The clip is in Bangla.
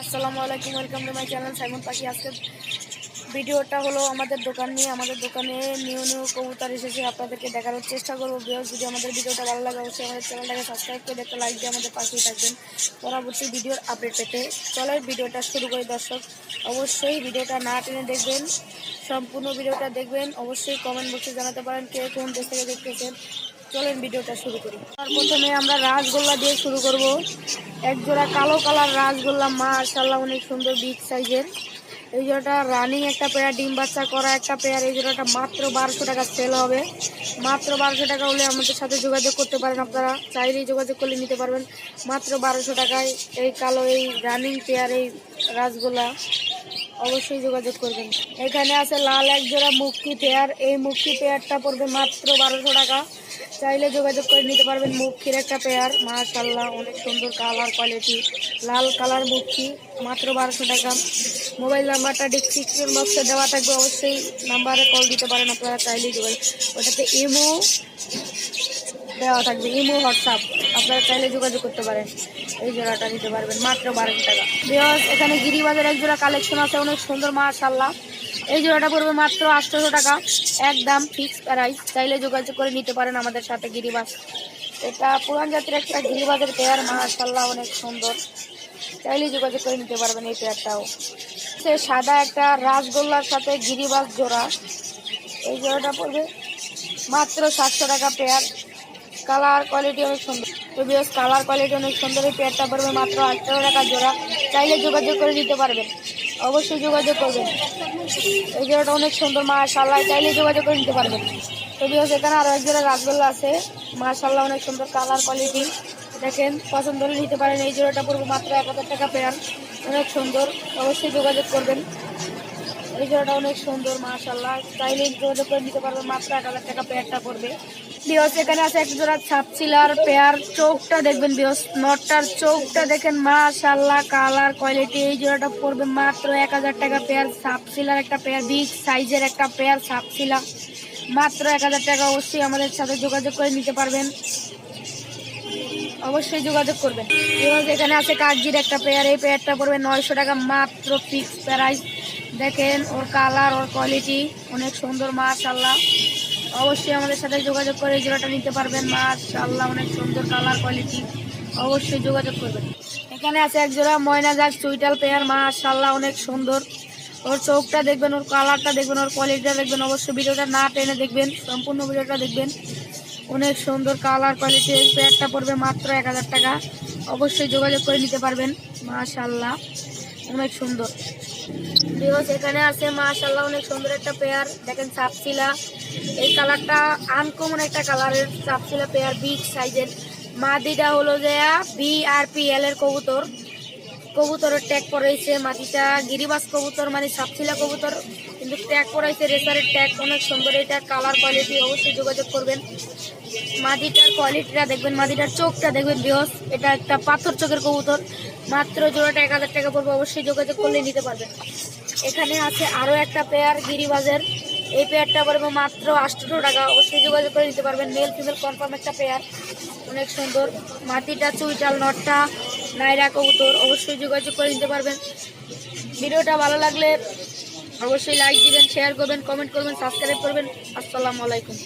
আসসালামু আলাইকুম, welcome to my channel Simon পাখি। আজকের ভিডিওটা হলো আমাদের দোকান নিয়ে। আমাদের দোকানে নিউ কবুতর এসেছে, আপনাদেরকে দেখানোর চেষ্টা করবো। যদি আমাদের ভিডিওটা ভালো লাগে অবশ্যই আমাদের চ্যানেলটাকে সাবস্ক্রাইব করে একটা লাইক দিয়ে আমাদের পাশেই থাকবেন পরবর্তী ভিডিওর আপডেট পেতে। চলো ভিডিওটা শুরু করি। দর্শক অবশ্যই ভিডিওটা না টেনে দেখবেন, সম্পূর্ণ ভিডিওটা দেখবেন। অবশ্যই কমেন্ট বক্সে জানাতে পারেন কে কোন দেশ থেকে দেখতেছেন। চলেন ভিডিওটা শুরু করি। আর প্রথমে আমরা রাসগোল্লা দিয়ে শুরু করব। এক জোড়া কালো কালার রাসগোল্লা, মাশাআল্লাহ অনেক সুন্দর বিগ সাইজের। এই জোড়াটা রানিং একটা পেয়ার, ডিম বাচ্চা করা একটা পেয়ার। এই জোড়াটা মাত্র 1200 টাকা সেল হবে। মাত্র 1200 টাকা হলে আমাদের সাথে যোগাযোগ করতে পারেন। আপনারা চাইলেই যোগাযোগ করলে নিতে পারবেন মাত্র 1200 টাকায়। এই কালো এই রানিং পেয়ার এই রাসগোল্লা অবশ্যই যোগাযোগ করবেন। এখানে আছে লাল এক জোড়া মুক্তি পেয়ার। এই মুক্তি পেয়ারটা পড়বে মাত্র 1200 টাকা। চাইলে যোগাযোগ করে নিতে পারবেন। মুখির একটা পেয়ার, মাশাআল্লাহ অনেক সুন্দর কালার কোয়ালিটি, লাল কালার মুখি, মাত্র 1200 টাকা। মোবাইল নাম্বারটা ডিসক্রিপশন বক্সে দেওয়া থাকবে, অবশ্যই নাম্বারে কল দিতে পারেন। আপনারা চাইলেই যোগাযোগ, ওটাতে ইমো দেওয়া থাকবে, ইমো হোয়াটসঅ্যাপ, আপনারা চাইলে যোগাযোগ করতে পারেন। এই জোড়াটা নিতে পারবেন মাত্র 1200 টাকা। বিকজ এখানে গিরিবাজার এক জোড়া কালেকশন আছে অনেক সুন্দর, মাশাআল্লাহ। এই জোড়াটা পড়বে মাত্র 800 টাকা, একদম ফিক্স প্রাইস। চাইলে যোগাযোগ করে নিতে পারেন আমাদের সাথে। গিরিবাজ এটা পুরান জাতের একটা গিরিবাজের পেয়ার, মাশাআল্লাহ অনেক সুন্দর। চাইলে যোগাযোগ করে নিতে পারবেন এই পেয়ারটাও। সে সাদা একটা রাসগোল্লার সাথে গিরিবাজ জোড়া, এই জোড়াটা পড়বে মাত্র 700 টাকা পেয়ার। কালার কোয়ালিটি অনেক সুন্দর, প্রিভিয়াস কালার কোয়ালিটি অনেক সুন্দর। এই পেয়ারটা পড়বে মাত্র 800 টাকা জোড়া। চাইলে যোগাযোগ করে নিতে পারবেন, অবশ্যই যোগাযোগ করবেন। এই জোড়াটা অনেক সুন্দর, মাশাআল্লাহ, চাইলে যোগাযোগ করে নিতে পারবেন। প্রিভিয়াস এখানে আরও এক জোড়া রাসগোল্লা আছে, মাশাআল্লাহ অনেক সুন্দর কালার কোয়ালিটি। দেখেন, পছন্দ হলে নিতে পারেন। এই জোড়াটা পড়বে মাত্র 1000 টাকা পেয়ার, অনেক সুন্দর, অবশ্যই যোগাযোগ করবেন। এই জোড়াটা অনেক সুন্দর, মাশাআল্লাহ, চাইলে যোগাযোগ করে নিতে পারবেন। মাত্র 1000 টাকা পেয়ারটা পড়বে। বিয়স এখানে আছে এক জোড়া ছাপছিলার পেয়ার। চোখটা দেখবেন বিয়স, নটটার চোখটা দেখেন, মাশাআল্লাহ কালার কোয়ালিটি। এই জোড়াটা পড়বে মাত্র 1000 টাকা পেয়ার। ছাপছিলার একটা পেয়ার, বিগ সাইজের একটা পেয়ার ছাপছিলা, মাত্র 1000 টাকা। অবশ্যই আমাদের সাথে যোগাযোগ করে নিতে পারবেন, অবশ্যই যোগাযোগ করবেন। বিকজ এখানে আছে কাগজির একটা পেয়ার, এই পেয়ারটা পড়বে 900 টাকা, মাত্র ফিক্স প্রাইস। দেখেন ওর কালার, ওর কোয়ালিটি অনেক সুন্দর, মাশাআল্লাহ। অবশ্যই আমাদের সাথে যোগাযোগ করে এই জোড়াটা নিতে পারবেন, মাশাআল্লাহ অনেক সুন্দর কালার কোয়ালিটি, অবশ্যই যোগাযোগ করবেন। এখানে আছে এক জোড়া ময়না জাগ চুইটাল পেয়ার, মাশাআল্লাহ অনেক সুন্দর। ওর চোখটা দেখবেন, ওর কালারটা দেখবেন, ওর কোয়ালিটিটা দেখবেন। অবশ্যই ভিডিওটা না টেনে দেখবেন, সম্পূর্ণ ভিডিওটা দেখবেন। অনেক সুন্দর কালার কোয়ালিটি। এই পেয়ারটা পড়বে মাত্র 1000 টাকা, অবশ্যই যোগাযোগ করে নিতে পারবেন, মাশাআল্লাহ অনেক সুন্দর। বিকজ এখানে আছে মাশাআল্লাহ অনেক সুন্দর একটা পেয়ার, দেখেন ছাপছিলা। এই কালারটা আনকমন একটা কালারের ছাপছিলা পেয়ার, বিগ সাইজের। মাদিটা হলো যে BRPL এর কবুতর, কবুতরের ট্যাগ পরাইছে। মাটিটা গিরিবাজ কবুতর মানে ছাপছিলা কবুতর, কিন্তু ট্যাগ পরাইছে রেসারের ট্যাগ, অনেক সুন্দর। এটা কালার কোয়ালিটি, অবশ্যই যোগাযোগ করবেন। মাদিটার কোয়ালিটিটা দেখবেন, মাদিটার চোখটা দেখবেন বিহস, এটা একটা পাথর চোখের কবুতর। মাত্র জোড়াটা 1000 টাকা পড়বে, অবশ্যই যোগাযোগ করলে নিতে পারবেন। এখানে আছে আরও একটা পেয়ার গিরিবাজের, এই পেয়ারটা পড়বে মাত্র 800 টাকা, অবশ্যই যোগাযোগ করে নিতে পারবেন। মেল ফিমেল কনফার্ম একটা পেয়ার, অনেক সুন্দর। মাটিটা চুইটাল, নটটা নাইরা কবুতর, অবশ্যই যোগাযোগ করে নিতে পারবেন। ভিডিওটা ভালো লাগলে অবশ্যই লাইক দিবেন, শেয়ার করবেন, কমেন্ট করবেন, সাবস্ক্রাইব করবেন। আসসালামু আলাইকুম।